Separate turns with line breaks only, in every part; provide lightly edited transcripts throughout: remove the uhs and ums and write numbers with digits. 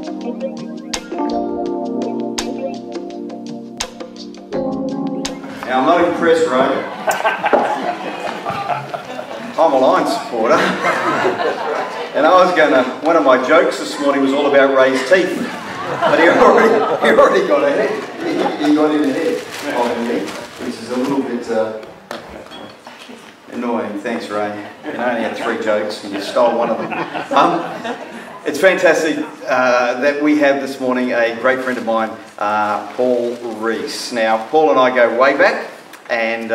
Now, I'm not impressed, Ray. I'm a Lions supporter. And I was going to, one of my jokes this morning was all about Ray's teeth. But he already got ahead. He got in ahead of me, which is a little bit annoying. Thanks, Ray. You only had 3 jokes and you stole one of them. It's fantastic that we have this morning a great friend of mine, Paul Reis. Now, Paul and I go way back, and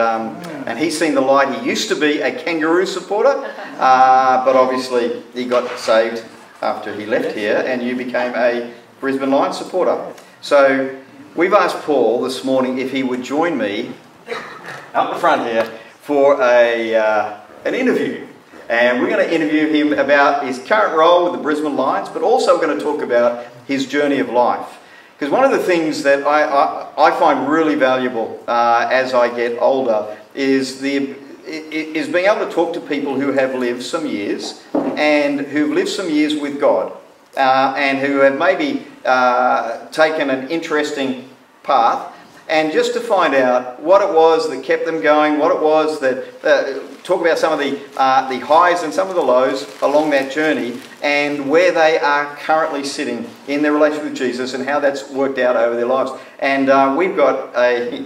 he's seen the light. He used to be a Kangaroo supporter, but obviously he got saved after he left here, and you became a Brisbane Lions supporter. So we've asked Paul this morning if he would join me up the front here for an interview. And we're going to interview him about his current role with the Brisbane Lions, but also we're going to talk about his journey of life. Because one of the things that I find really valuable as I get older is being able to talk to people who have lived some years, and who've lived some years with God, and who have maybe taken an interesting path, and just to find out what it was that kept them going, what it was that, talk about some of the highs and some of the lows along that journey, and where they are currently sitting in their relationship with Jesus and how that's worked out over their lives. And we've got a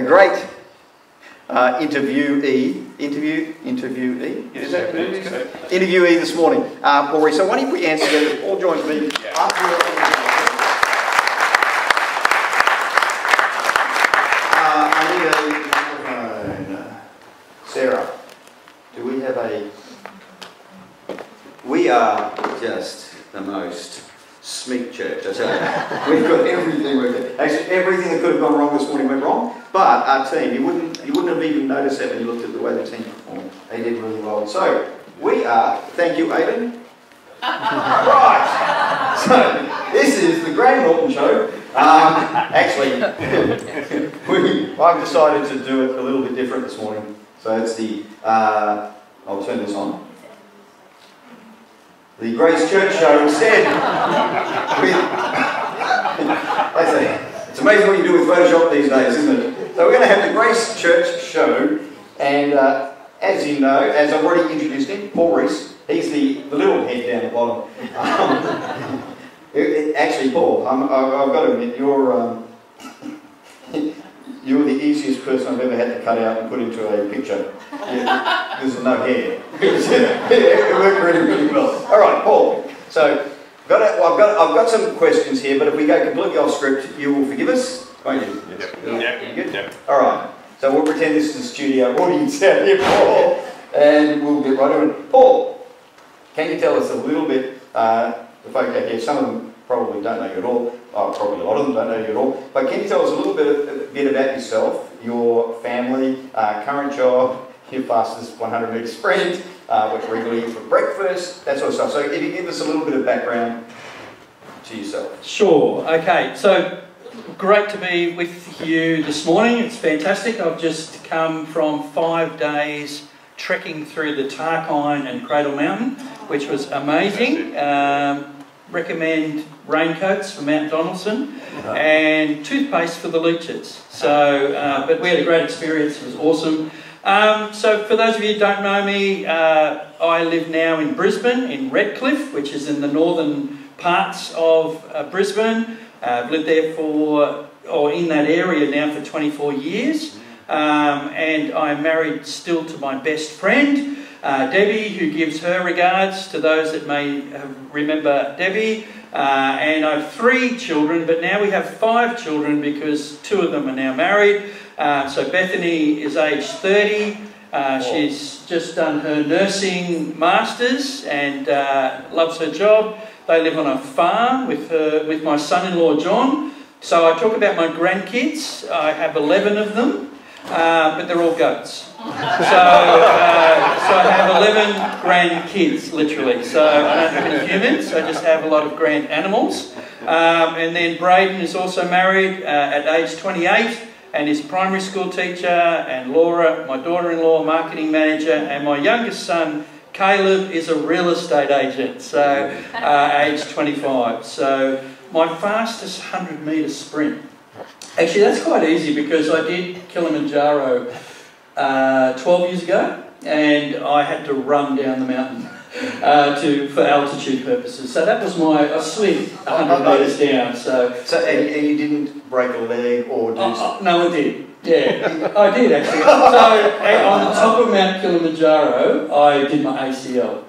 great interviewee this morning, Paul Reis. So why don't you put your hands together? Paul joins me. I need a microphone. Sarah, do we have a... We are just the most smeek church, I tell you. We've got everything working. Actually, everything that could have gone wrong this morning went wrong, but our team, you wouldn't have even noticed that when you looked at the way the team performed. They did really well. So, we are... Thank you, Aidan. Right! So, this is the Graham Norton Show. Actually, I've decided to do it a little bit different this morning. So it's the, I'll turn this on. The Grace Church Show instead. It's amazing what you do with Photoshop these days, isn't it? So we're going to have the Grace Church Show, and as you know, as I've already introduced him, Paul Reis, he's the little head down the bottom. Actually, Paul, I've got to admit, you're the easiest person I've ever had to cut out and put into a picture. There's no hair. It worked really, really well. All right, Paul. So, I've got some questions here, but if we go completely off script, you will forgive us, won't you? Yep. All right. So we'll pretend this is a studio audience out here, Paul, and we'll get right on it. Paul, can you tell us a little bit? The folk out here, some of them probably don't know you at all. Probably a lot of them don't know you at all. But can you tell us a little bit about yourself, your family, current job, your fastest 100-metre sprint, what you regularly eat for breakfast, that sort of stuff. So if you give us a little bit of background to yourself. Sure.
Okay. So great to be with you this morning. It's fantastic. I've just come from 5 days trekking through the Tarkine and Cradle Mountain, which was amazing. Recommend raincoats for Mount Donaldson and toothpaste for the leeches. So, but we had a great experience. It was awesome. So for those of you who don't know me, I live now in Brisbane, in Redcliffe, which is in the northern parts of Brisbane. I've lived there in that area now for 24 years. And I'm married still to my best friend, Debbie, who gives her regards to those that may remember Debbie. And I have 3 children, but now we have 5 children because 2 of them are now married. So Bethany is age 30. She's just done her nursing masters and loves her job. They live on a farm with my son-in-law John. So I talk about my grandkids. I have 11 of them. But they're all goats. So I have 11 grandkids, literally. So I don't have any humans, I just have a lot of grand animals. And then Braden is also married at age 28 and is primary school teacher, and Laura, my daughter-in-law, marketing manager, and my youngest son, Caleb is a real estate agent, so age 25. So my fastest 100-metre sprint. Actually, that's quite easy because I did Kilimanjaro 12 years ago, and I had to run down the mountain for altitude purposes. So that was I slid 100 metres down. So
and you didn't break a leg or do
no, I did. Yeah, I did actually. So on the top of Mount Kilimanjaro, I did my ACL.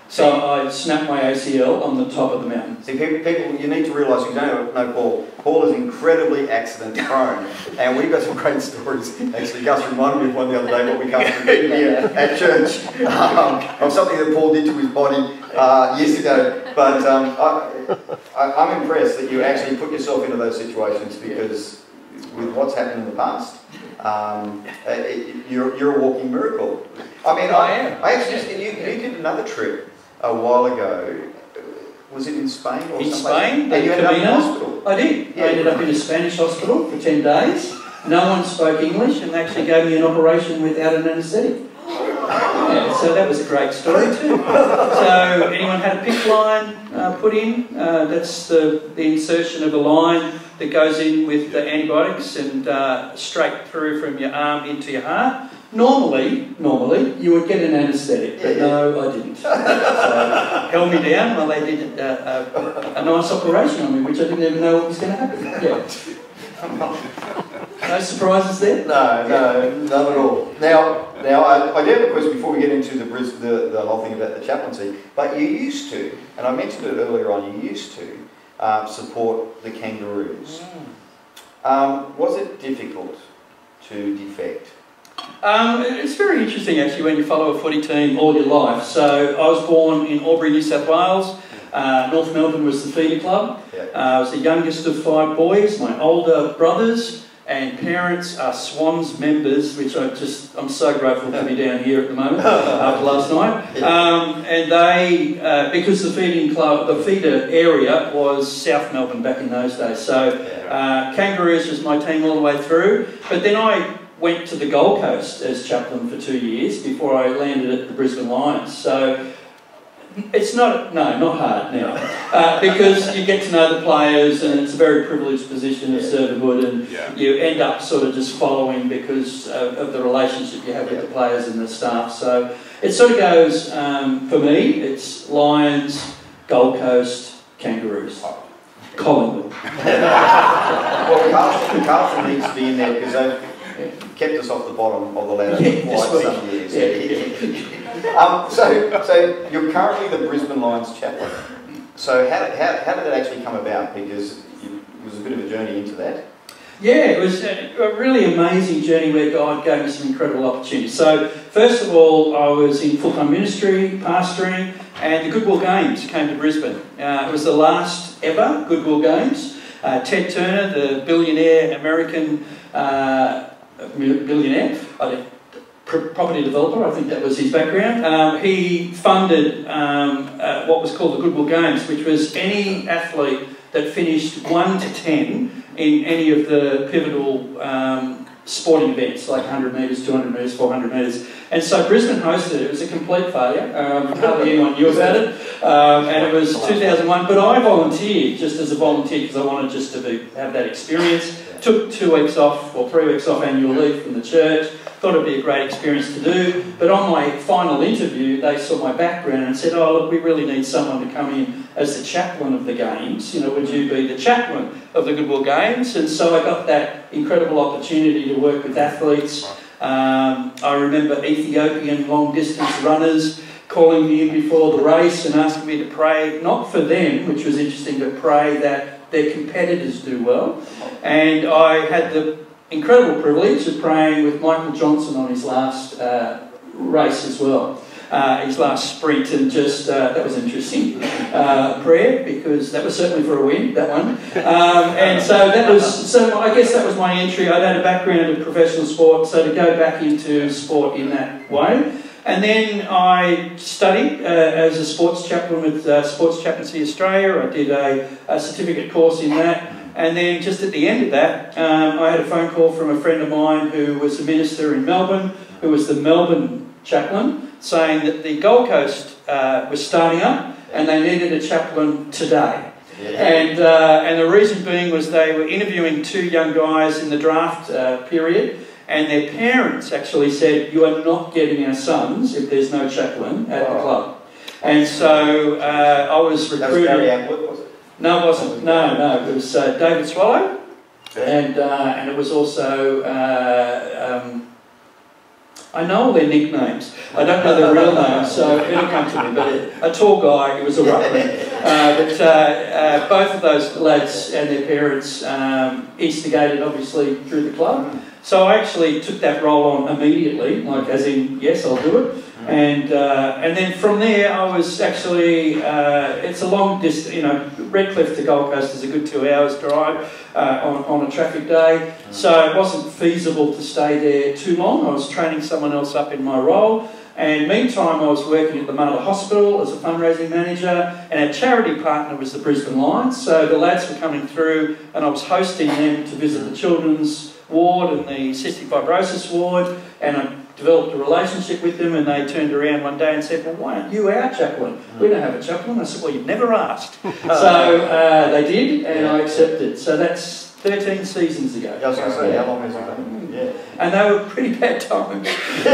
So I snapped my ACL on the top of the mountain.
See, people, you need to realise, you don't know Paul. Paul is incredibly accident prone, and we've got some great stories. Actually, Gus reminded me of one the other day, what we covered here at church, of something that Paul did to his body years ago. But I'm impressed that you actually put yourself into those situations, because with what's happened in the past, you're a walking miracle. I mean, I actually, you did another trip a while ago. Was it in Spain or
in
something?
Spain,
and you ended up in hospital.
I did. Yeah. I ended up in a Spanish hospital for 10 days. No one spoke English, and they actually gave me an operation without an anaesthetic. Yeah, so that was a great story too. So anyone had a PICC line put in, that's the insertion of a line that goes in with the antibiotics and straight through from your arm into your heart. Normally, you would get an anaesthetic, but no, I didn't. So held me down while they did a nice operation on me, which I didn't even know what was going to happen. Yeah. No surprises there?
No, none at all. Now I do have a question before we get into the whole thing about the chaplaincy, but you used to, and I mentioned it earlier on, you used to support the Kangaroos. Was it difficult to defect?
It's very interesting actually when you follow a footy team all your life. So I was born in Albury, New South Wales. North Melbourne was the feeder club. I was the youngest of 5 boys. My older brothers and parents are Swans members, which I'm so grateful to be down here at the moment after last night. And they, because the feeder area was South Melbourne back in those days. So Kangaroos was my team all the way through. But then I went to the Gold Coast as chaplain for 2 years before I landed at the Brisbane Lions. So it's not hard now, because you get to know the players, and it's a very privileged position of servanthood, and you end up sort of just following because of the relationship you have with the players and the staff. So it sort of goes, for me, it's Lions, Gold Coast, Kangaroos. Collingwood.
Well, Carlton needs to be in there because they've kept us off the bottom of the ladder for quite some years. So you're currently the Brisbane Lions chaplain. So how did that actually come about? Because it was a bit of a journey into that.
Yeah, it was a really amazing journey where God gave me some incredible opportunities. So first of all, I was in full-time ministry, pastoring, and the Goodwill Games came to Brisbane. It was the last ever Goodwill Games. Ted Turner, the billionaire American property developer, I think that was his background. He funded what was called the Goodwill Games, which was any athlete that finished 1 to 10 in any of the pivotal sporting events, like 100 metres, 200 metres, 400 metres. And so Brisbane hosted it. It was a complete failure. Hardly anyone knew about it. And it was 2001. But I volunteered just as a volunteer because I wanted just to have that experience. Took 2 weeks off or 3 weeks off annual leave from the church. Thought it'd be a great experience to do. But on my final interview, they saw my background and said, "Oh, look, we really need someone to come in as the chaplain of the games. You know, would you be the chaplain of the Goodwill Games?" And so I got that incredible opportunity to work with athletes. I remember Ethiopian long-distance runners calling me in before the race and asking me to pray, not for them, which was interesting, but pray that their competitors do well. And I had the incredible privilege of praying with Michael Johnson on his last race as well, his last sprint, and just that was interesting prayer, because that was certainly for a win, that one. And so I guess that was my entry. I'd had a background in professional sport, so to go back into sport in that way. And then I studied as a sports chaplain with Sports Chaplaincy Australia. I did a certificate course in that. And then just at the end of that, I had a phone call from a friend of mine who was a minister in Melbourne, who was the Melbourne Chaplain, saying that the Gold Coast was starting up and they needed a chaplain today. Yeah. And the reason being was they were interviewing 2 young guys in the draft period, and their parents actually said, "You are not getting our sons if there's no chaplain at the club." And so I was recruited.
That was Barry Atwood, was it?
No, it wasn't. No, it was David Swallow, and it was also. I know all their nicknames. I don't know their real names, so it'll come to me. But a tall guy, he was a ruckman. But both of those lads and their parents instigated, obviously, through the club. So I actually took that role on immediately, like as in, yes, I'll do it. And then from there, I was actually, it's a long distance, you know, Redcliffe to Gold Coast is a good 2 hours drive on a traffic day. So it wasn't feasible to stay there too long. I was training someone else up in my role. And meantime, I was working at the Marla Hospital as a fundraising manager, and our charity partner was the Brisbane Lions. So the lads were coming through, and I was hosting them to visit the children's ward and the cystic fibrosis ward, and I developed a relationship with them, and they turned around one day and said, "Well, why aren't you our chaplain? We don't have a chaplain." I said, "Well, you've never asked." So they did, and I accepted. So that's 13 seasons ago.
Yeah, I was going to say, how long has it been? Yeah.
And they were pretty bad times. So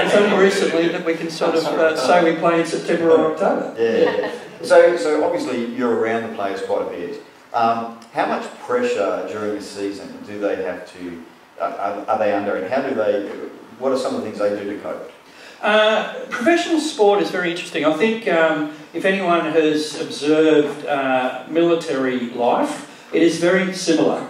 it's only recently that we can sort of say we play in September or October.
Yeah. So obviously you're around the players quite a bit. How much pressure during the season do they have to, are they under, and how do they, what are some of the things they do to cope?
Professional sport is very interesting. I think if anyone has observed military life, it is very similar.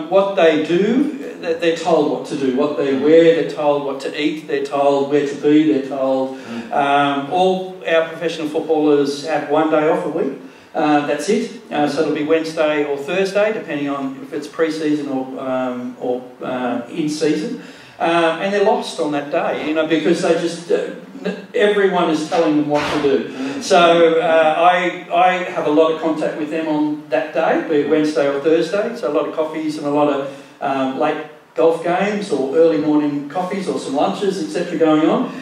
What they do, they're told what to do. What they wear, they're told what to eat. They're told where to be. They're told. All our professional footballers have 1 day off a week. That's it. So it'll be Wednesday or Thursday, depending on if it's pre-season or in season. And they're lost on that day, you know, because they just everyone is telling them what to do. So I have a lot of contact with them on that day, be it Wednesday or Thursday. So a lot of coffees and a lot of late golf games or early morning coffees or some lunches, etc. going on.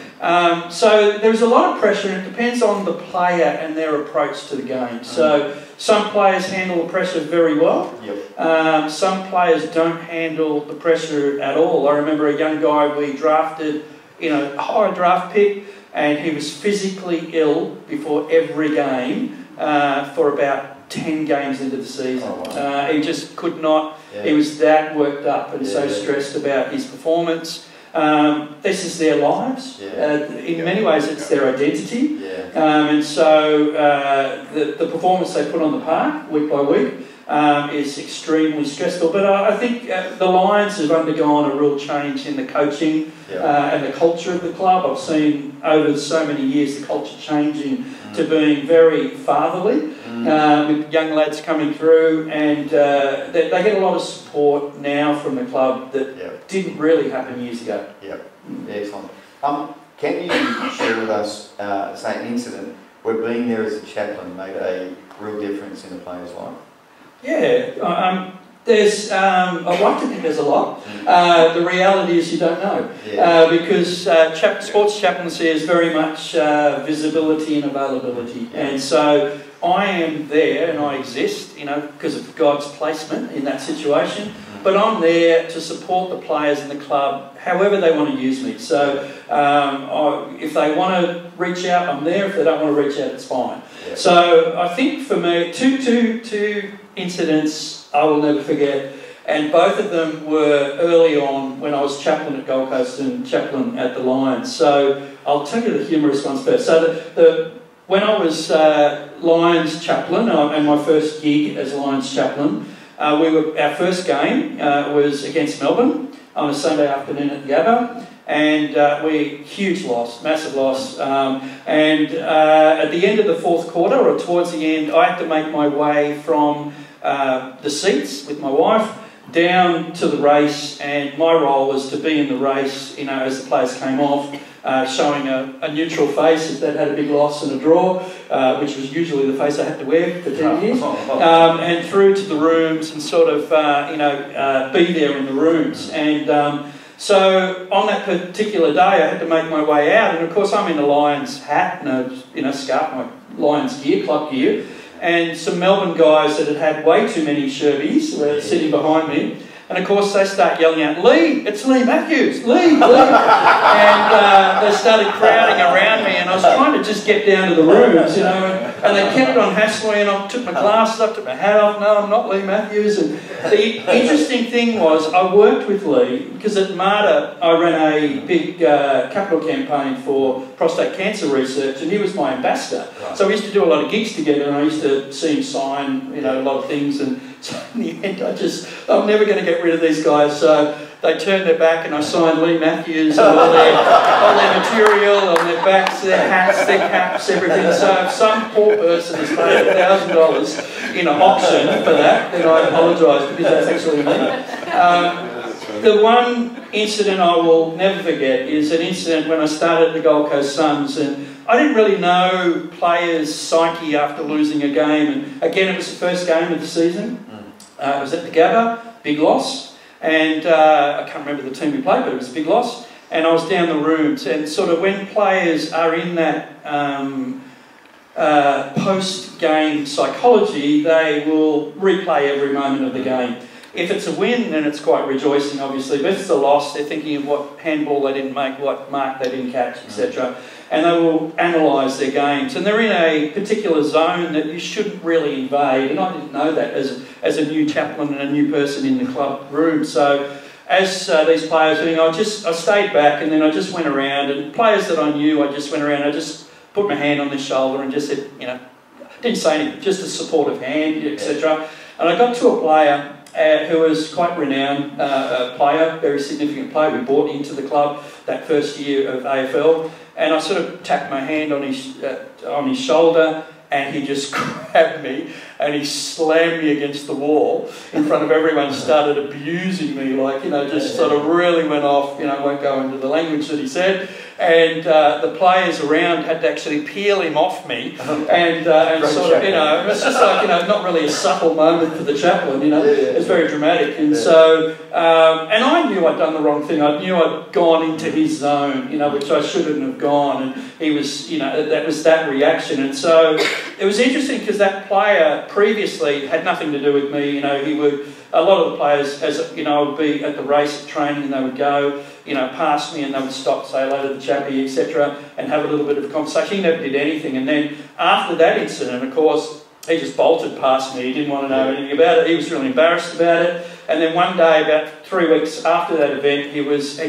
So there's a lot of pressure, and it depends on the player and their approach to the game. So some players handle the pressure very well. Yep. Some players don't handle the pressure at all. I remember a young guy we drafted in a high draft pick, and he was physically ill before every game for about 10 games into the season. Oh, wow. He just could not, he was that worked up and so stressed about his performance. This is their lives. In many ways, it's their identity. And so the performance they put on the park week by week is extremely stressful. But I think the Lions have undergone a real change in the coaching and the culture of the club. I've seen over so many years the culture changing to being very fatherly, with young lads coming through, and they get a lot of support now from the club that didn't really happen years ago.
Excellent. Can you share with us, say, an incident where being there as a chaplain made a real difference in a player's life?
There's, I'd like to think there's a lot. The reality is you don't know. Because sports chaplaincy is very much visibility and availability. And so I am there and I exist, you know, because of God's placement in that situation. But I'm there to support the players in the club however they want to use me. So if they want to reach out, I'm there. If they don't want to reach out, it's fine. So I think for me, two incidents I will never forget, and both of them were early on when I was chaplain at Gold Coast and chaplain at the Lions. So I'll tell you the humorous ones first. So when I was Lions chaplain, and my first gig as Lions chaplain, our first game was against Melbourne on a Sunday afternoon at the Gabba, and huge loss, massive loss. And at the end of the fourth quarter, or towards the end, I had to make my way from the seats with my wife down to the race, and my role was to be in the race, you know, as the players came off, showing a neutral face if they'd had a big loss and a draw, which was usually the face I had to wear for 10 years, and through to the rooms and sort of, be there in the rooms. And So on that particular day, I had to make my way out, and of course I'm in a Lions hat and a scarf, my Lions gear, club gear, and some Melbourne guys that had had way too many Sherbies were sitting behind me. And of course they start yelling out, "Lee, it's Lee Matthews, Lee, Lee." And they started crowding around me, and I was trying to just get down to the rooms, and they kept on hassling, and I took my glasses up, took my hat off. "No, I'm not Lee Matthews." And the interesting thing was, I worked with Lee because at MARTA I ran a big capital campaign for prostate cancer research, and he was my ambassador. Right. So we used to do a lot of gigs together, and I used to see him sign, a lot of things. And so in the end, I'm never going to get rid of these guys. So they turned their back, and I signed Lee Matthews and all their material, on their backs, their hats, their caps, everything. So if some poor person has paid $1,000 in an auction for that, then I apologise, because that's actually me. The one incident I will never forget is an incident when I started at the Gold Coast Suns, and I didn't really know players' psyche after losing a game. And again, it was the first game of the season. It was at the Gabba, big loss. And I can't remember the team we played, but it was a big loss. And I was down the rooms, and sort of when players are in that post-game psychology, they will replay every moment of the game. If it's a win, then it's quite rejoicing, obviously. But if it's a loss, they're thinking of what handball they didn't make, what mark they didn't catch, etc. And they will analyse their games. And they're in a particular zone that you shouldn't really invade. And I didn't know that as a new chaplain and a new person in the club room. So as these players were doing, I stayed back, and then I just went around. And players that I knew, I just went around. I just put my hand on their shoulder and just said, didn't say anything, just a supportive hand, etc. And I got to a player who was quite renowned player, very significant player. We brought into the club that first year of AFL, and I sort of tapped my hand on his shoulder, and he just grabbed me and he slammed me against the wall in front of everyone, started abusing me, just sort of really went off. I won't go into the language that he said. And the players around had to actually peel him off me, and sort of, it was just like, not really a subtle moment for the chaplain, it's very dramatic. And so, and I knew I'd done the wrong thing. I knew I'd gone into his zone, which I shouldn't have gone, and he was, that was that reaction. And so it was interesting because that player previously had nothing to do with me. A lot of the players, I would be at the Reis at training, and they would go, past me, and they would stop, say hello to the chappie, etc., and have a little bit of a conversation. He never did anything. And then after that incident, of course, he just bolted past me. He didn't want to know anything about it. He was really embarrassed about it. And then one day, about 3 weeks after that event, he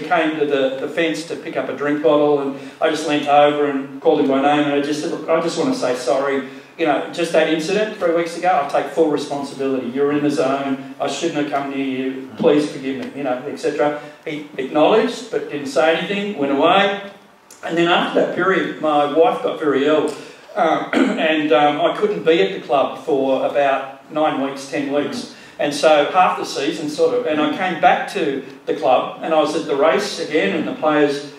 came to the fence to pick up a drink bottle, and I just leant over and called him by name, and I just said, "Look, I just want to say sorry. Just that incident 3 weeks ago, I take full responsibility. You're in the zone. I shouldn't have come near you. Please forgive me," etc. He acknowledged, but didn't say anything, went away. And then after that period, my wife got very ill, and I couldn't be at the club for about 9 weeks, 10 weeks. And so half the season and I came back to the club, and I was at the race again, and the players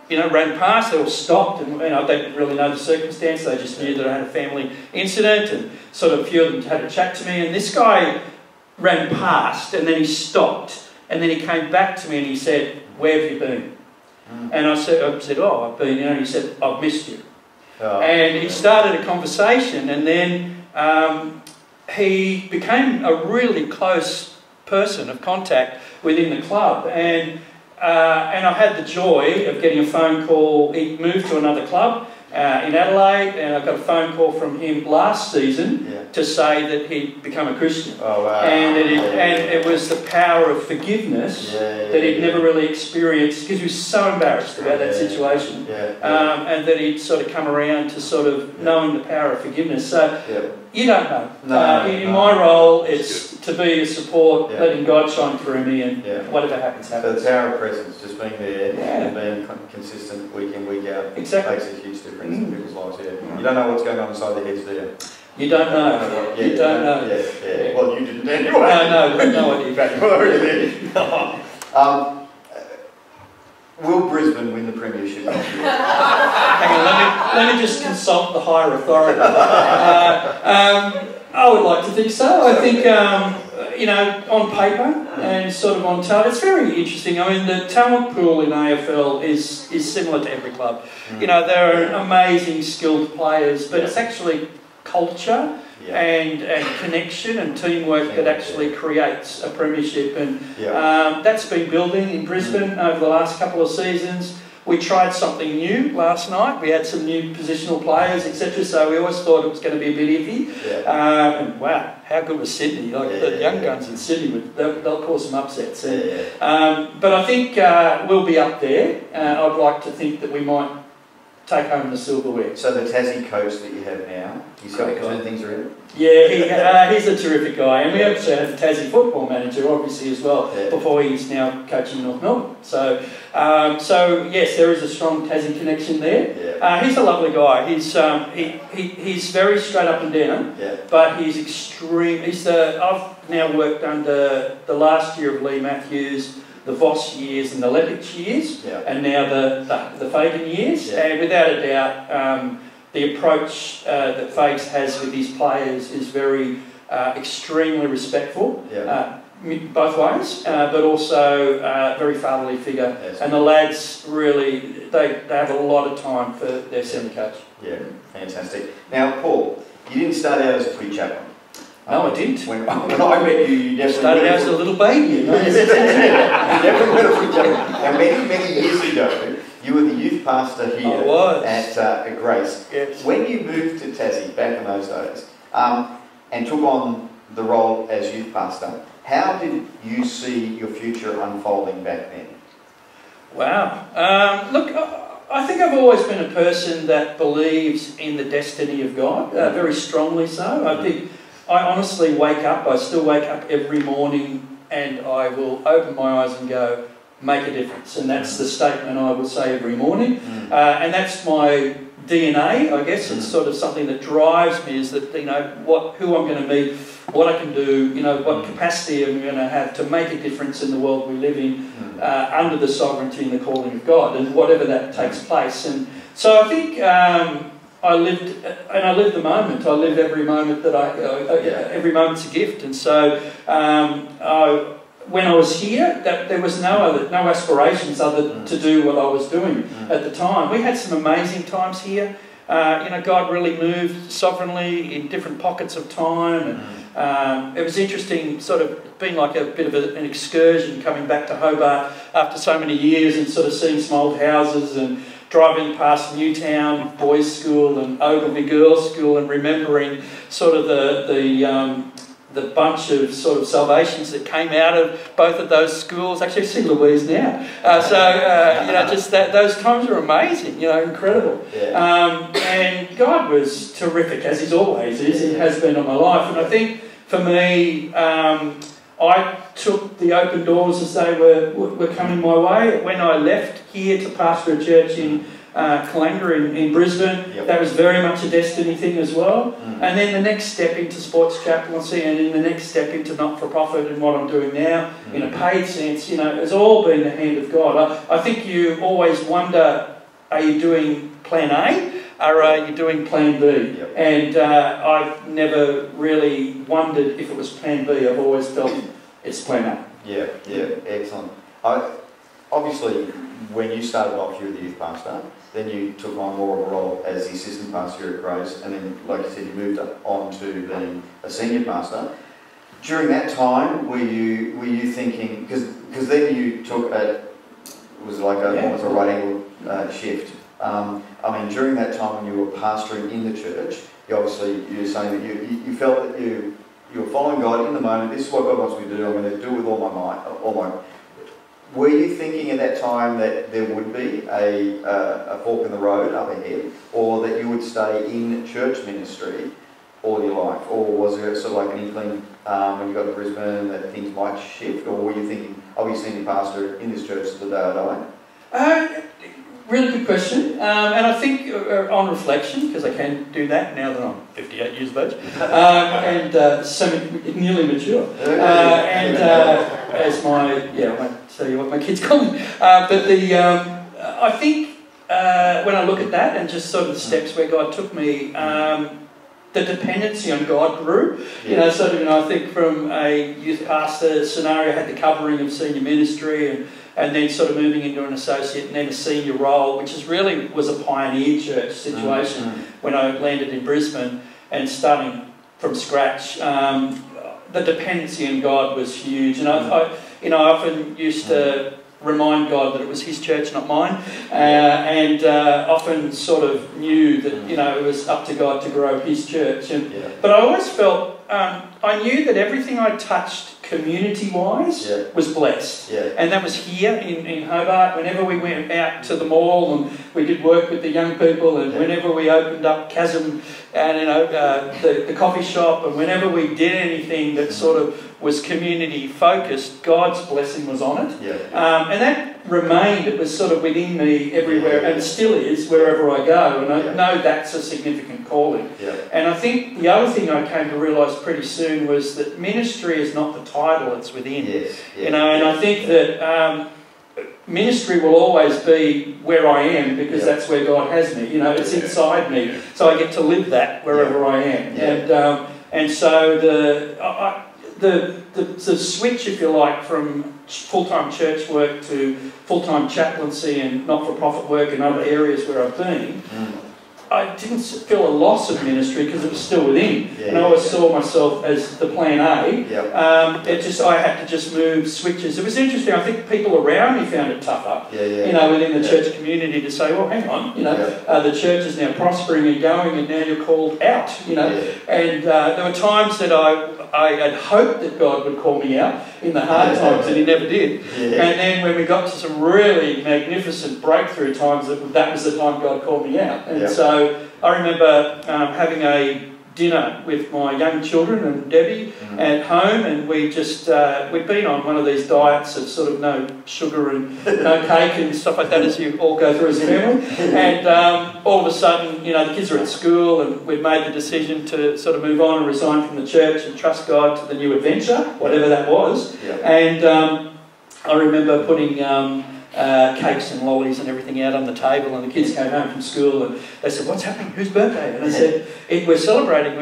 ran past, they all stopped, and they didn't really know the circumstance. They just knew that I had a family incident, and a few of them had a chat to me. And this guy ran past, and then he stopped, and then he came back to me and he said, "Where have you been?" And I said, "Oh, I've been," and he said, "I've missed you." Oh, and he started a conversation, and then he became a really close person of contact within the club. And I had the joy of getting a phone call. He moved to another club in Adelaide, and I got a phone call from him last season to say that he'd become a Christian. Oh, wow. And it was the power of forgiveness that he'd never really experienced, because he was so embarrassed about that situation, and that he'd sort of come around to knowing the power of forgiveness. So you don't know. In my role, it's to be a support, letting God shine through me, and whatever happens, happens.
So the power of presence, just being there and being consistent week in, week out, makes a huge difference in people's lives. You don't know what's going on inside their heads, do you?
You don't know. You don't know.
Well, you didn't anyway.
No idea.
Will Brisbane win the premiership?
Hang on, let me just consult the higher authority. I would like to think so. I think you know, on paper and sort of on talent. It's very interesting. I mean, the talent pool in AFL is similar to every club. You know, there are amazing skilled players, but it's actually culture and connection and teamwork that actually creates a premiership. And that's been building in Brisbane over the last couple of seasons. We tried something new last night. We had some new positional players, etc. So we always thought it was going to be a bit iffy. And wow, how good was Sydney? Like the young guns in Sydney, they'll cause some upsets. But I think we'll be up there. I'd like to think that we might take home the silverware.
So the Tassie coach that you have now, he's got two things around it?
Yeah, he's a terrific guy. And we also have the Tassie football manager, obviously, as well, before he's now coaching North Melbourne. So yes, there is a strong Tassie connection there. He's a lovely guy. He's very straight up and down, but he's extreme. I've now worked under the last year of Lee Matthews, the Voss years and the Lepich years, and now the Fagan years. And without a doubt, the approach that Fags has with his players is very extremely respectful, both ways, but also very fatherly figure. And the lads really, they have a lot of time for their centre coach.
Yeah, fantastic. Now, Paul, you didn't start out as a footy chaplain.
No, I didn't.
When I met you definitely
started out as a little baby.
You definitely went a footy chaplain. Now, many years ago, you were the youth pastor here at Reis.
Yes.
When you moved to Tassie back in those days and took on the role as youth pastor, how did you see your future unfolding back then?
Wow. Look, I think I've always been a person that believes in the destiny of God, very strongly so. I honestly I still wake up every morning and I will open my eyes and go, make a difference. And that's the statement I would say every morning. And that's my DNA, I guess. It's sort of something that drives me, is that, you know, who I'm going to be, what I can do, you know, what capacity I'm going to have to make a difference in the world we live in, under the sovereignty and the calling of God, and whatever that takes place. And so I think I lived the moment. I lived every moment that every moment's a gift. And so when I was here, there was no aspirations other to do what I was doing at the time. We had some amazing times here. You know, God really moved sovereignly in different pockets of time, and it was interesting, sort of being like a bit of an excursion coming back to Hobart after so many years, and sort of seeing some old houses and driving past Newtown Boys' School and Ogilvy Girls' School, and remembering sort of the bunch of sort of salvations that came out of both of those schools. Actually, I see Louise now. You know, just those times are amazing, you know, incredible. And God was terrific, as He always is. He has been on my life. And I think for me, I took the open doors as they were coming my way. When I left here to pastor a church in Kalanga in Brisbane, that was very much a destiny thing as well. And then the next step into sports chaplaincy, and then the next step into not-for-profit and what I'm doing now, in a paid sense, you know, it's all been the hand of God. I think you always wonder, are you doing plan A or are you doing plan B? And I've never really wondered if it was plan B. I've always felt it's plan A.
Yeah, excellent. Obviously, when you started off, you were the youth pastor, then you took on more of a role as the assistant pastor here at Reis, and then, like you said, you moved on to being a senior pastor. During that time, were you thinking, because then you took almost a right angle shift. I mean, during that time when you were pastoring in the church, you were saying that you felt that you were following God in the moment. This is what God wants me to do. I'm going to do it with all my might, Were you thinking at that time that there would be a fork in the road up ahead, or that you would stay in church ministry all your life? Or was there sort of like an inkling when you got to Brisbane that things might shift? Or were you thinking, I'll be senior pastor in this church till the day I die?
Really good question. And I think on reflection, because I can do that now that I'm 58 years of age, and nearly mature. As I won't tell you what my kids call me. I think when I look at that and just sort of the steps where God took me, the dependency on God grew. You know, sort of, you know, I think from a youth pastor scenario, I had the covering of senior ministry and then sort of moving into an associate and then a senior role, which is really was a pioneer church situation when I landed in Brisbane and starting from scratch. The dependency on God was huge, and I often used to remind God that it was His church, not mine, and often sort of knew that it was up to God to grow His church. But I always felt I knew that everything I touched community-wise was blessed, and that was here in Hobart. Whenever we went out to the mall and we did work with the young people, and whenever we opened up Chasm and the coffee shop, and whenever we did anything that sort of was community focused, God's blessing was on it, and that remained. It was sort of within me everywhere, and still is wherever I go, and I know that's a significant calling. And I think the other thing I came to realise pretty soon was that ministry is not the title, it's within. And I think that ministry will always be where I am because that's where God has me. It's inside me, so I get to live that wherever I am. And so the switch, if you like, from full-time church work to full-time chaplaincy and not-for-profit work in other areas where I've been, I didn't feel a loss of ministry because it was still within, and I always saw myself as the plan A. I had to just move switches. It was interesting. I think people around me found it tougher, within the church community to say, well, hang on, the church is now prospering and going, and now you're called out, And there were times that I had hoped that God would call me out in the hard times, and He never did. And then when we got to some really magnificent breakthrough times, that was the time God called me out. And so I remember having a dinner with my young children and Debbie at home, and we'd been on one of these diets of sort of no sugar and no cake and stuff like that, as you all go through as a family. And all of a sudden, the kids are at school, and we'd made the decision to sort of move on and resign from the church and trust God to the new adventure, whatever that was. And I remember putting cakes and lollies and everything out on the table, and the kids came home from school and they said, "What's happening? Whose birthday?" And I said, we're celebrating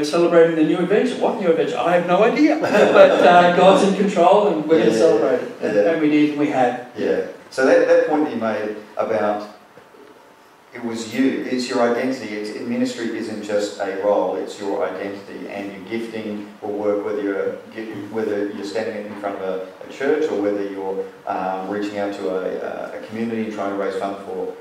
the new adventure." "What new adventure?" "I have no idea, but God's in control and we're going to celebrate it." And we did, and we had.
So that point that you made about it was you, it's your identity. Ministry isn't just a role, it's your identity, and your gifting will work whether you're standing in front of a church or whether you're reaching out to a community and trying to raise funds for.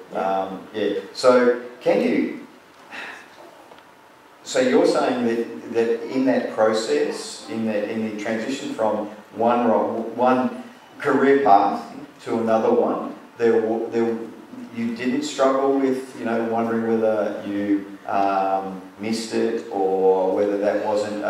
So you're saying that in that process, in the transition from one career path to another one, you didn't struggle with, wondering whether you missed it, or whether that wasn't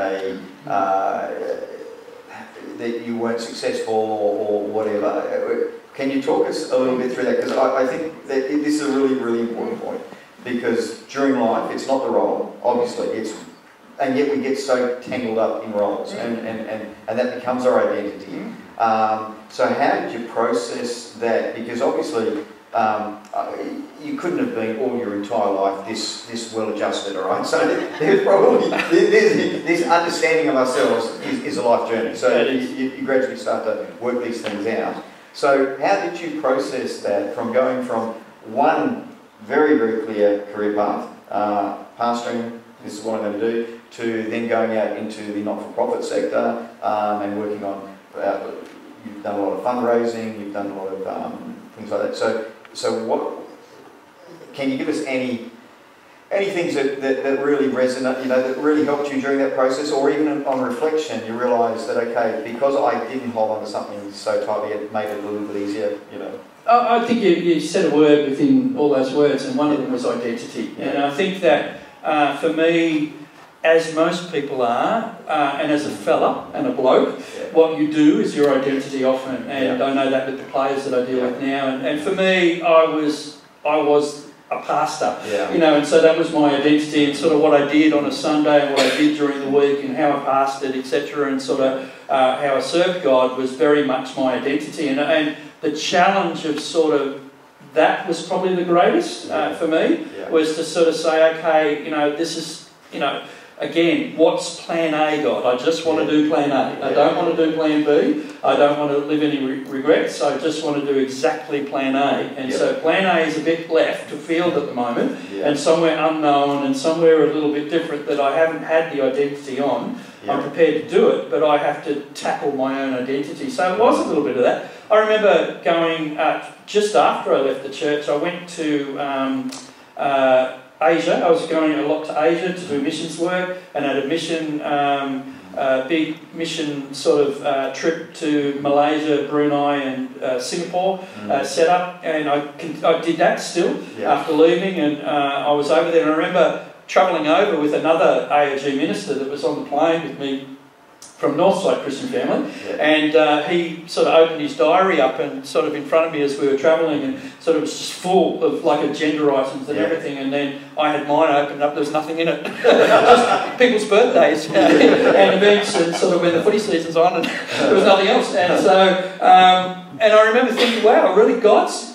that you weren't successful or whatever. Can you talk us a little bit through that? Because I think that this is a really, really important point. Because during life, it's not the role, obviously, and yet we get so tangled up in roles, and that becomes our identity. So how did you process that? Because obviously, you couldn't have been all your entire life this well adjusted, all right? So there's probably this understanding of ourselves is a life journey. So you gradually start to work these things out. So how did you process that from going from one very, very clear career path, pastoring, this is what I'm going to do, to then going out into the not-for-profit sector and working on, you've done a lot of fundraising, you've done a lot of things like that. So what can you give us any things that really resonate, that really helped you during that process, or even on reflection, you realise that, okay, because I didn't hold on to something so tightly, it made it a little bit easier,
I think you said a word within all those words, and one of them was identity. And I think that for me, as most people are, and as a fella and a bloke, what you do is your identity often, and I know that with the players that I deal with now. And for me, I was a pastor, and so that was my identity, and sort of what I did on a Sunday and what I did during the week and how I pastored, etc., and sort of how I served God was very much my identity. And the challenge of sort of that was probably the greatest for me, was to sort of say, okay, this is, again, what's plan A, God? I just want to do plan A. I don't want to do plan B. I don't want to live any regrets. I just want to do exactly plan A. And so plan A is a bit left to field at the moment, and somewhere unknown and somewhere a little bit different that I haven't had the identity on. I'm prepared to do it, but I have to tackle my own identity. So it was a little bit of that. I remember going, just after I left the church, I went to Asia. I was going a lot to Asia to do missions work, and had a mission, big mission sort of trip to Malaysia, Brunei and Singapore set up, and I did that still after leaving, and I was over there, and I remember travelling over with another AOG minister that was on the plane with me from Northside Christian Family, and he sort of opened his diary up and sort of in front of me as we were travelling, and sort of was just full of like agenda items and everything, and then I had mine opened up, there was nothing in it, just people's birthdays and events and sort of when the footy season's on, and there was nothing else, and so and I remember thinking, wow, really,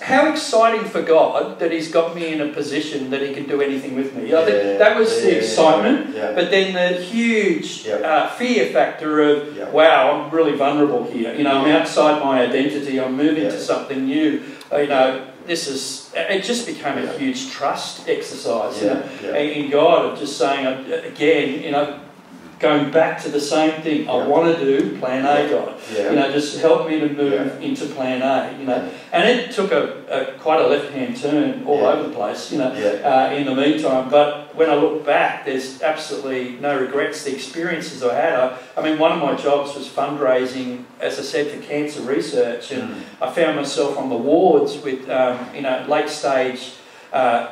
how exciting for God that He's got me in a position that He can do anything with me. I think that was the excitement, but then the huge fear factor of, wow, I'm really vulnerable here. You know, I'm outside my identity. I'm moving to something new. You know, it just became a huge trust exercise in God of just saying, again, you know, going back to the same thing, I want to do plan A, God. You know, just help me to move into plan A, you know. And it took quite a left-hand turn all over the place, you know, in the meantime. But when I look back, there's absolutely no regrets. The experiences I had, I mean, one of my jobs was fundraising, as I said, for cancer research. And I found myself on the wards with, you know, late-stage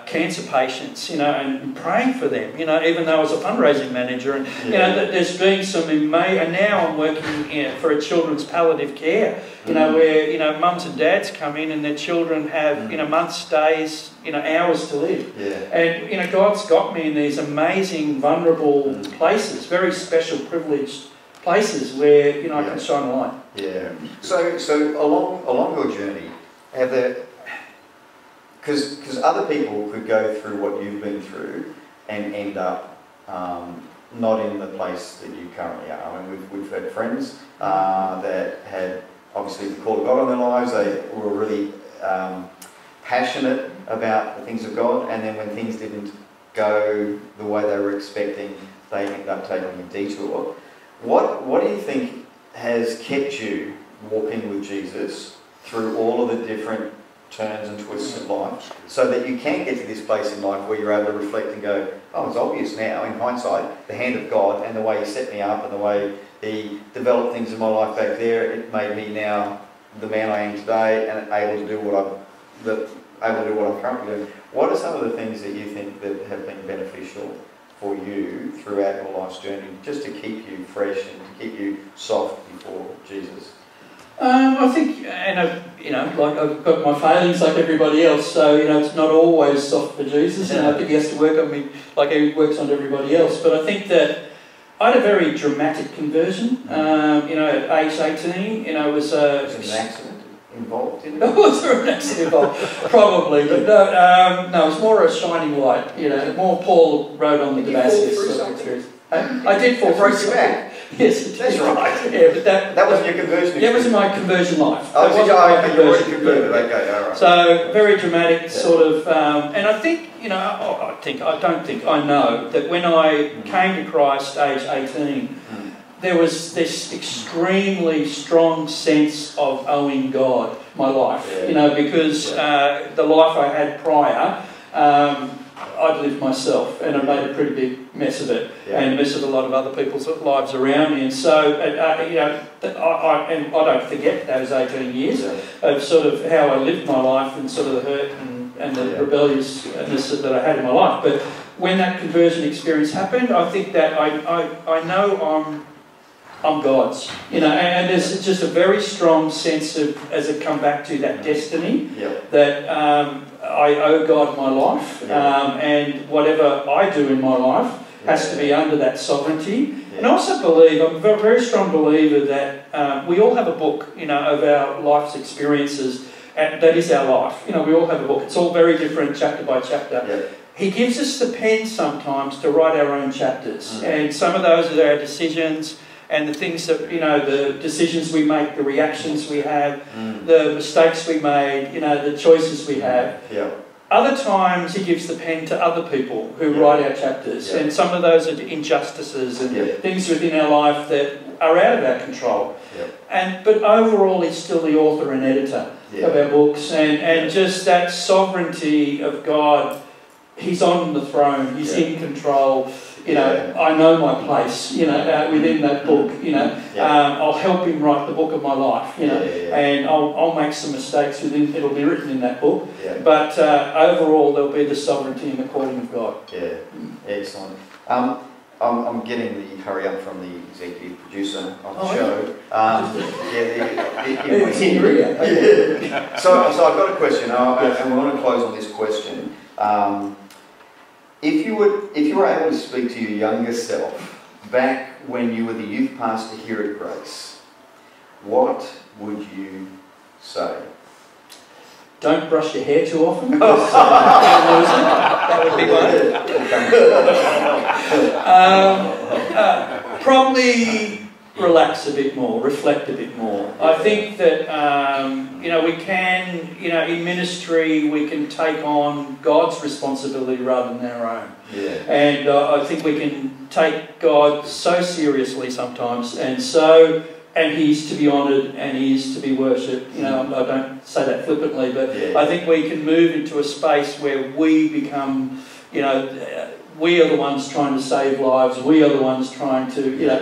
cancer patients, you know, and praying for them, you know, even though I was a fundraising manager, and you know, there's been some amazing, and now I'm working for a children's palliative care, you know, where, you know, mums and dads come in and their children have, you know, months, days, you know, hours to live, and you know, God's got me in these amazing, vulnerable places, very special, privileged places where, you know, I can shine a light.
So along your journey, have there, because other people could go through what you've been through and end up not in the place that you currently are. I mean, we've had friends that had obviously the call of God on their lives. They were really passionate about the things of God, and then when things didn't go the way they were expecting, they ended up taking a detour. What do you think has kept you walking with Jesus through all of the different turns and twists of life, so that you can get to this place in life where you're able to reflect and go, oh, it's obvious now, in hindsight, the hand of God and the way He set me up and the way He developed things in my life back there, it made me now the man I am today and able to do what I'm currently doing. What are some of the things that you think that have been beneficial for you throughout your life's journey, just to keep you fresh and to keep you soft before Jesus?
I think, and you know, like I've got my failings like everybody else, so you know, it's not always soft for Jesus, and I think He has to work on me like He works on everybody else. But I think that I had a very dramatic conversion. You know, at age 18, you know, it was an
accident involved, didn't it?
Was there an accident involved? Probably, but no, it was more a shining light. You know, more Paul wrote on the Damascus sort of experience. I did fall through something. Yes,
that's right.
Yeah, but that
was your conversion.
That was in my conversion life.
Oh, so you already converted. Okay, all right.
So very dramatic, sort of, and I think, you know, I know that when I came to Christ, age 18, there was this extremely strong sense of owing God my life. You know, because the life I had prior, I'd lived myself, and I made a pretty big mess of it, and a mess of a lot of other people's lives around me. And so, you know, I don't forget those 18 years of sort of how I lived my life and sort of the hurt and the rebelliousness that I had in my life. But when that conversion experience happened, I think that I know I'm God's, you know, and there's just a very strong sense of, as I come back to that destiny, that I owe God my life, and whatever I do in my life has to be under that sovereignty. And I also believe, I'm a very strong believer that we all have a book, you know, of our life's experiences, and that is our life. You know, we all have a book. It's all very different, chapter by chapter. He gives us the pen sometimes to write our own chapters, and some of those are our decisions and the things that, you know, the decisions we make, the reactions we have, the mistakes we made, you know, the choices we have.
Yeah.
Other times he gives the pen to other people who write our chapters, and some of those are injustices and things within our life that are out of our control. But overall he's still the author and editor of our books, and just that sovereignty of God. He's on the throne, he's in control. You know, I know my place, you know, within that book, you know. I'll help him write the book of my life, you know, and I'll make some mistakes within, it'll be written in that book. But overall, there'll be the sovereignty and the calling of God.
Yeah, excellent. I'm getting the hurry up from the executive producer on the show. So I've got a question, and we want to close on this question. If you were able to speak to your younger self back when you were the youth pastor here at Grace, what would you say?
Don't brush your hair too often. That would be one. Probably relax a bit more, reflect a bit more. I think that, you know, we can, you know, in ministry we can take on God's responsibility rather than our own. And I think we can take God so seriously sometimes, and He's to be honoured and He is to be worshipped. You know, I don't say that flippantly, but I think we can move into a space where we become, you know, we are the ones trying to save lives. We are the ones trying to, you know,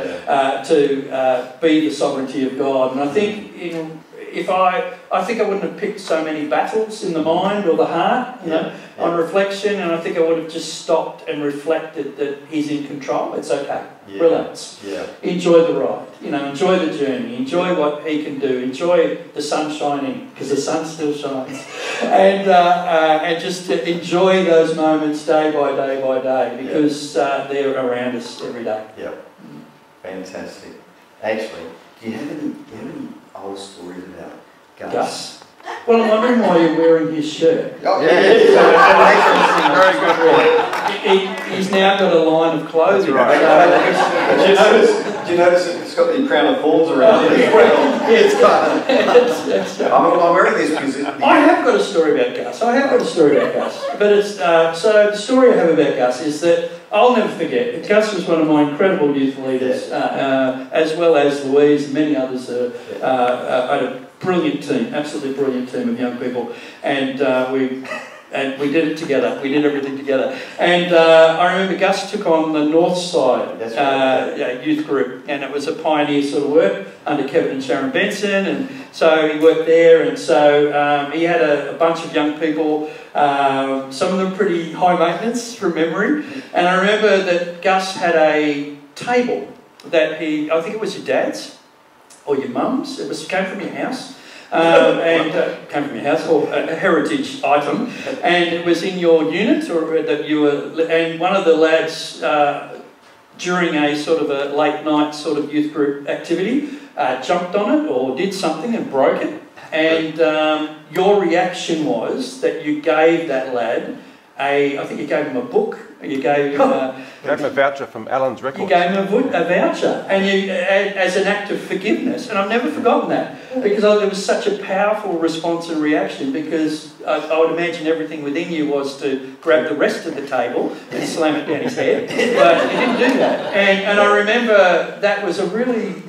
be the sovereignty of God. And I think, you know, I think I wouldn't have picked so many battles in the mind or the heart, you know, on reflection. And I think I would have just stopped and reflected that He's in control. It's okay. Relax. Enjoy the ride. You know, enjoy the journey. Enjoy what He can do. Enjoy the sun shining, because the sun still shines. And just to enjoy those moments day by day by day, because they're around us every day.
Fantastic. Actually, do you have any old stories about Gus?
Well, I'm wondering why you're wearing his shirt.
Very good point.
He's now got a line of clothing.
Do you notice it's got the crown of thorns around it as well? I'm wearing this because
I have got a story about Gus. But it's so the story I have about Gus is that I'll never forget. Gus was one of my incredible youth leaders, as well as Louise and many others. I had a brilliant team, absolutely brilliant team of young people, and we did it together. We did everything together. And I remember Gus took on the North Side youth group, and it was a pioneer sort of work under Kevin and Sharon Benson, and so he worked there, and so he had a bunch of young people, some of them pretty high maintenance from memory, and I remember that Gus had a table that I think it was your dad's, or your mum's, came from your house, came from your house, or a heritage item, and it was in your unit, or that you were, and one of the lads, during a sort of a late night sort of youth group activity, jumped on it or did something and broke it, and your reaction was that you gave that lad I think you gave him a book. You gave him
a voucher from Alan's Records.
You gave him a voucher, and as an act of forgiveness. And I've never forgotten that, because there was such a powerful response and reaction, because I would imagine everything within you was to grab the rest of the table and slam it down his head, but you didn't do that. And I remember that was a really,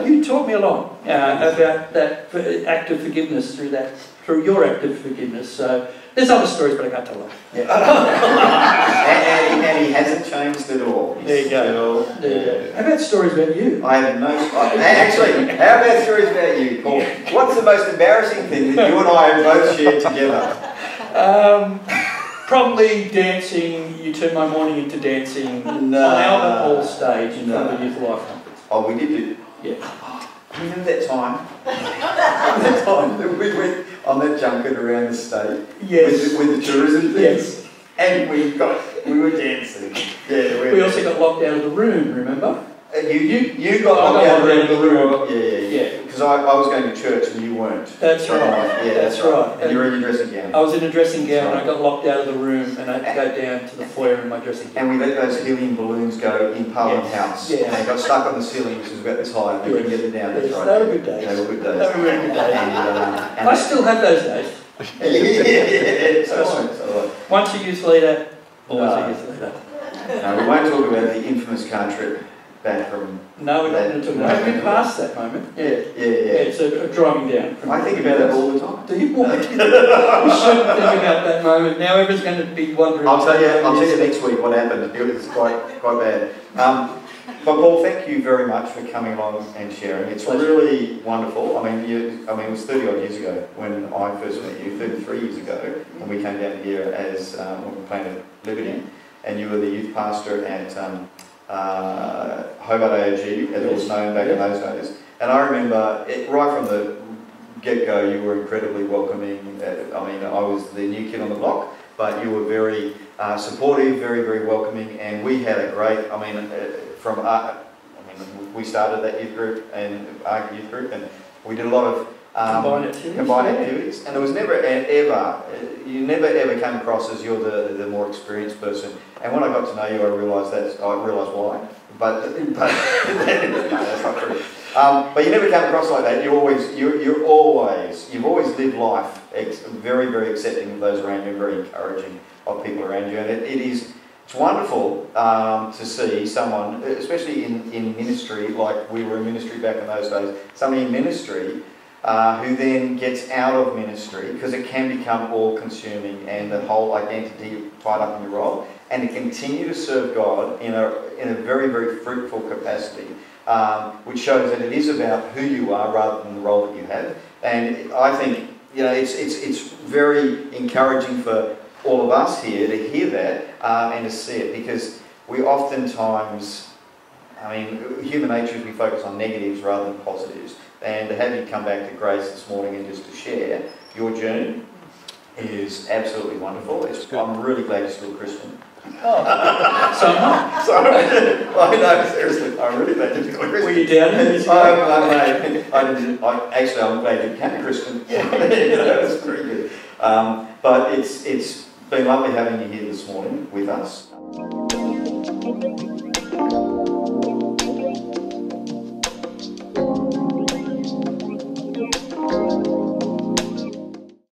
you taught me a lot about that act of forgiveness through your act of forgiveness. So there's other stories, but I can't tell them.
And he hasn't changed at all.
There you go. How about stories about you?
I have no... Actually, how about stories about you, Paul? What's the most embarrassing thing that you and I have both shared together?
Probably dancing. You turned my morning into dancing on Albert Hall stage in front of the Youth Life Conference.
Oh, we did?
Yeah.
Remember that time? That time that we went on that junket around the state?
Yes.
With the tourism things?
Yes.
And we were dancing. Yeah,
we also got locked out of the room, remember?
You got
I got locked out of the room.
Yeah. Because I was going to church and you weren't.
That's right.
Yeah,
that's right.
And you were in your dressing gown.
I was in a dressing gown and I got locked out of the room and I had to go down to the foyer in my dressing gown.
And we let those helium balloons go in Parliament House.
Yeah.
And they got stuck on the ceiling, which was about this high, and they couldn't get it down. That's right.
They were good days.
They were good days.
They were really good days.
And
I still have those days.
So,
Once a youth leader, always a youth leader.
no, we won't talk about the infamous car trip back from...
No, we're not going to talk about it. We've been past that moment. Yeah, so driving down.
I think about that all the time.
Do you? We shouldn't think about that moment. Now everyone's going to be wondering.
I'll tell you next week what happened. It was quite bad. But Paul, thank you very much for coming along and sharing. It's really wonderful. I mean, it was 30 odd years ago when I first met you, 33 years ago, and we came down here as when we planted Liberty, and you were the youth pastor at Hobart AOG, as it was known back in those days. And I remember right from the get-go, you were incredibly welcoming. I mean, I was the new kid on the block, but you were very supportive, very, very welcoming, and we had a great, we started that youth group and our youth group, and we did a lot of combined activities, and there was never you never ever came across as you're the more experienced person. And when I got to know you, I realised why. But no, that's not true. But you never came across like that. You've always lived life very, very accepting of those around you, very encouraging of people around you, and it's wonderful to see someone, especially in ministry, like we were in ministry back in those days, somebody in ministry who then gets out of ministry, because it can become all-consuming and the whole identity tied up in your role, and to continue to serve God in a very, very fruitful capacity, which shows that it is about who you are rather than the role that you have. And I think, it's very encouraging for all of us here to hear that and to see it, because we oftentimes, human nature is we focus on negatives rather than positives. And to have you come back to Grace this morning and just to share your journey is absolutely wonderful. I'm really glad you're still a Christian.
Oh, so am I.
Sorry. I know, seriously. I'm really glad you're still a Christian.
Were you down here?
I'm glad you became a Christian. That was pretty good. But it's been lovely having you here this morning with us.